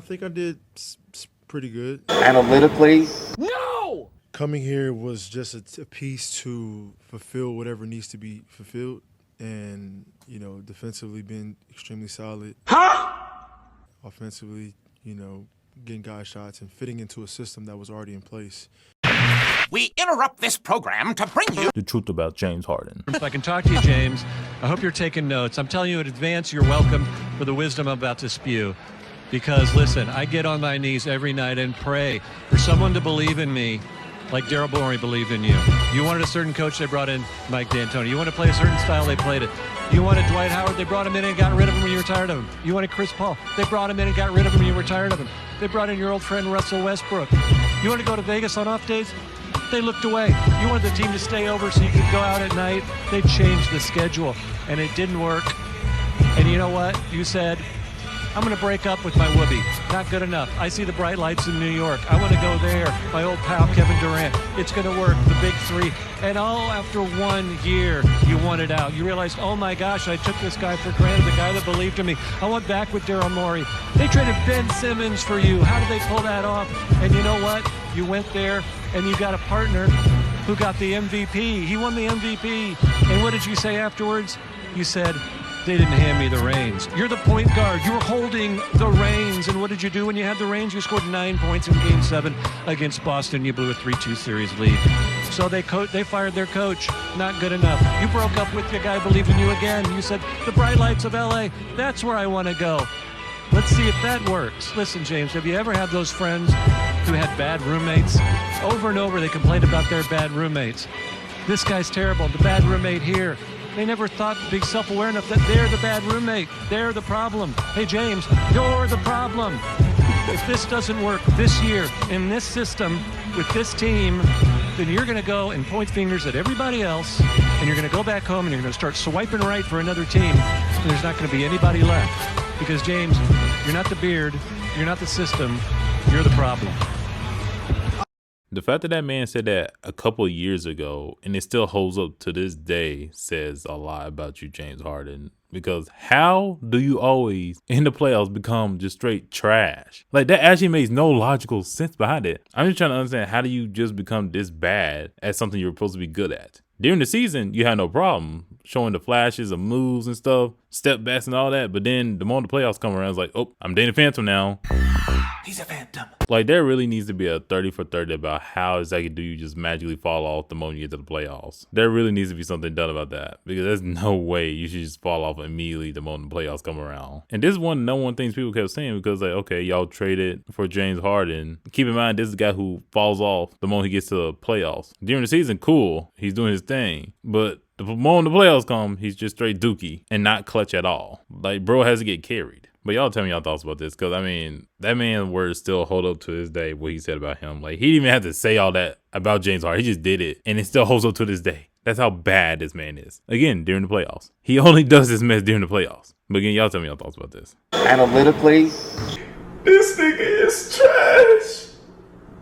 think I did pretty good. Analytically? No! Coming here was just a piece to fulfill whatever needs to be fulfilled. And, defensively being extremely solid. Huh? Offensively, getting guy shots and fitting into a system that was already in place. We interrupt this program to bring you the truth about James Harden. If I can talk to you, James, I hope you're taking notes. I'm telling you in advance, you're welcome for the wisdom I'm about to spew. Because, listen, I get on my knees every night and pray for someone to believe in me like Daryl Morey believed in you. You wanted a certain coach, they brought in Mike D'Antoni. You want to play a certain style, they played it. You wanted Dwight Howard, they brought him in and got rid of him when you were tired of him. You wanted Chris Paul, they brought him in and got rid of him when you were tired of him. They brought in your old friend Russell Westbrook. You want to go to Vegas on off days? They looked away. You wanted the team to stay over so you could go out at night. They changed the schedule, and it didn't work. And you know what? You said, I'm going to break up with my whoopee. Not good enough. I see the bright lights in New York. I want to go there. My old pal, Kevin Durant. It's going to work. The big three. And all after 1 year, you wanted out. You realized, oh my gosh, I took this guy for granted, the guy that believed in me. I went back with Daryl Morey. They traded Ben Simmons for you. How did they pull that off? And you know what? You went there, and you got a partner who got the MVP. He won the MVP. And what did you say afterwards? You said, they didn't hand me the reins. You're the point guard. You were holding the reins. And what did you do when you had the reins? You scored 9 points in Game 7 against Boston. You blew a 3-2 series lead. So they fired their coach. Not good enough. You broke up with your guy, believed in you again. You said, the bright lights of L.A., that's where I want to go. Let's see if that works. Listen, James, have you ever had those friends who had bad roommates? Over and over, they complained about their bad roommates. This guy's terrible. The bad roommate here. They never thought to be self-aware enough that they're the bad roommate. They're the problem. Hey, James, you're the problem. If this doesn't work this year in this system with this team, then you're going to go and point fingers at everybody else, and you're going to go back home and you're going to start swiping right for another team, and there's not going to be anybody left. Because, James, you're not the beard, you're not the system, you're the problem. The fact that man said that a couple of years ago and it still holds up to this day says a lot about you, James Harden. Because how do you always in the playoffs become just straight trash? Like, that actually makes no logical sense behind it. I'm just trying to understand, how do you just become this bad at something you're supposed to be good at? During the season, you had no problem showing the flashes of moves and stuff, step backs and all that. But then the moment the playoffs come around, it's like, oh, I'm dating Phantom now. He's a phantom. Like, there really needs to be a 30 for 30 about how exactly do you just magically fall off the moment you get to the playoffs. There really needs to be something done about that, because there's no way you should just fall off immediately the moment the playoffs come around. And this is one of the number one things people kept saying, because like, okay, y'all traded for James Harden. Keep in mind, this is the guy who falls off the moment he gets to the playoffs. During the season, cool, he's doing his thing, but the moment the playoffs come, he's just straight dookie and not clutch at all. Like, bro has to get carried. But y'all tell me y'all thoughts about this, because, I mean, that man's words still hold up to this day, what he said about him. Like, he didn't even have to say all that about James Harden. He just did it, and it still holds up to this day. That's how bad this man is. Again, during the playoffs. He only does this mess during the playoffs. But again, y'all tell me y'all thoughts about this. Analytically? This nigga is trash.